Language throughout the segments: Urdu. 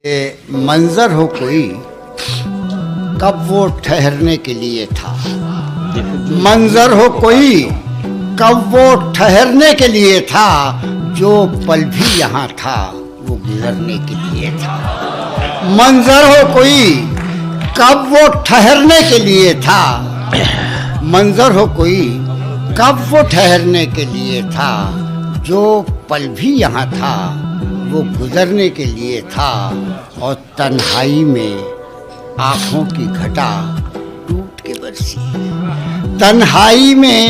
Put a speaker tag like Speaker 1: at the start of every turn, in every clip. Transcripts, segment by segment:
Speaker 1: منظر ہو کوئی کب وہ ٹھہرنے کے لیے تھا، منظر ہو کوئی کب وہ ٹھہرنے کے لیے تھا، جو پل بھی یہاں تھا وہ گزرنے کے لیے تھا۔ منظر ہو کوئی کب وہ ٹھہرنے کے لیے تھا، منظر ہو کوئی کب وہ ٹھہرنے کے لیے تھا، جو پل بھی یہاں تھا وہ گزرنے کے لیے تھا۔ اور تنہائی میں آنکھوں کی گھٹا ٹوٹ کے برسی، تنہائی میں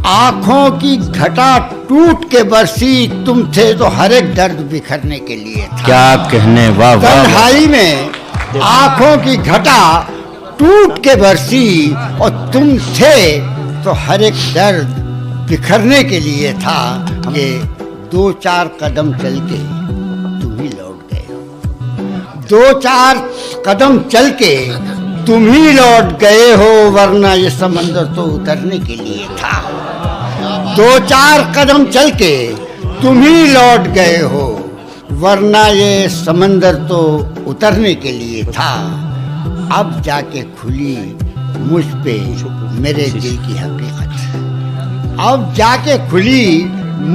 Speaker 1: آنکھوں کی گھٹا ٹوٹ کے برسی، تم تھے تو ہر ایک درد بکھرنے کے لیے تھا۔
Speaker 2: کیا کہنے، واہ واہ۔
Speaker 1: تنہائی میں آنکھوں کی گھٹا ٹوٹ کے برسی، اور تم تھے تو ہر ایک درد بکھرنے کے لیے تھا۔ یہ دو چار قدم چل کے تم ہی لوٹ گئے ہو، دو چار قدم چل کے تم ہی لوٹ گئے ہو، ورنہ یہ سمندر تو اترنے کے لیے تھا۔ دو چار قدم چل کے تم ہی لوٹ گئے ہو، ورنہ یہ سمندر تو اترنے کے لیے تھا۔ اب جا کے کھلی مجھ پہ میرے دل کی حقیقت، اب جا کے کھلی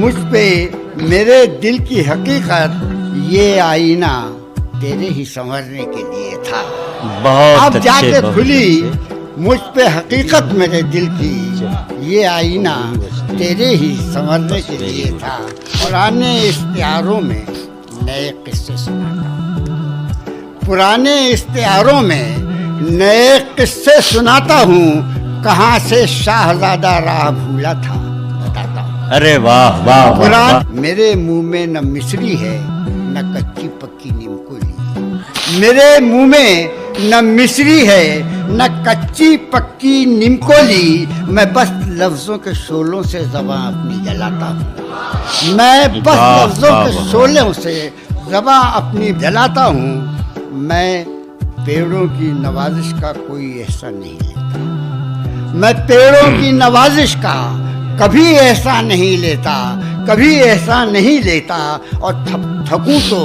Speaker 1: مجھ پہ میرے دل کی حقیقت، یہ آئینہ تیرے ہی سنورنے کے لیے تھا۔ اب جا کے کھلی مجھ پہ حقیقت میرے دل کی، یہ آئینہ تیرے ہی سنورنے کے لیے تھا۔ پرانے اشتہاروں میں نئے قصے سناتا ہوں، پرانے اشتہاروں میں نئے قصے سناتا ہوں، کہاں سے شاہزادہ راہ بھولا تھا بتاتا ہوں۔
Speaker 2: ارے واہ واہ واہ۔
Speaker 1: میرے منہ میں نہ مصری ہے نہ کچی پکی نیم کولی، میرے منہ میں نہ مصری ہے نہ کچی پکی نیم کولی، میں بس لفظوں کے شعلوں سے زباں اپنی جلاتا ہوں، میں بس لفظوں کے شعلوں سے زباں اپنی جلاتا ہوں۔ میں پیڑوں کی نوازش کا کوئی احسان نہیں لیتا، میں پیڑوں کی نوازش کا کبھی احسان نہیں لیتا، کبھی احسان نہیں لیتا، اور تھکوں تو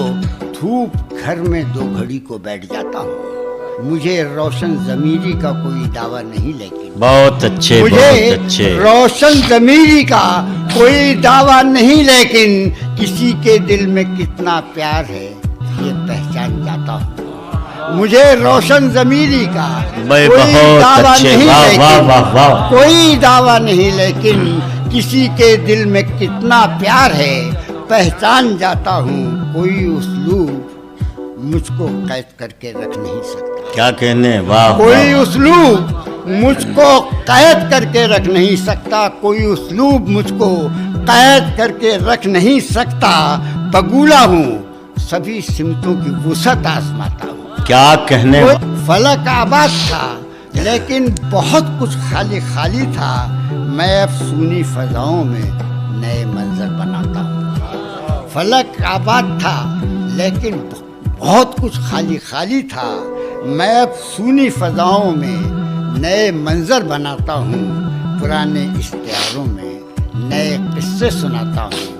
Speaker 1: دھوپ گھر میں دو گھڑی کو بیٹھ جاتا ہوں۔ مجھے روشن ضمیری کا کوئی دعویٰ نہیں، لیکن
Speaker 2: بہت اچھے،
Speaker 1: مجھے
Speaker 2: بہت اچھے۔
Speaker 1: روشن ضمیری کا کوئی دعویٰ نہیں، لیکن کسی کے دل میں کتنا پیار ہے یہ پہچان جاتا ہوں۔ مجھے روشن ضمیری کا کوئی دعویٰ نہیں، لیکن کوئی دعویٰ نہیں، لیکن کسی کے دل میں کتنا پیار ہے پہچان جاتا ہوں۔ کوئی اسلوب مجھ کو قید کر کے رکھ نہیں سکتا،
Speaker 2: کیا کہنے، واہ۔
Speaker 1: کوئی اسلوب مجھ کو قید کر کے رکھ نہیں سکتا، کوئی اسلوب مجھ کو قید کر کے رکھ نہیں سکتا۔ بگولا ہوں، سبھی سمتوں کی وسعت آزماتا ہوں۔
Speaker 2: کیا کہنے،
Speaker 1: فلک آباد تھا لیکن بہت کچھ خالی خالی تھا، میں اب سونی فضاؤں میں نئے منظر بناتا ہوں۔ فلک آباد تھا لیکن بہت کچھ خالی خالی تھا، میں اب سونی فضاؤں میں نئے منظر بناتا ہوں۔ پرانے اشتہاروں میں نئے قصے سناتا ہوں،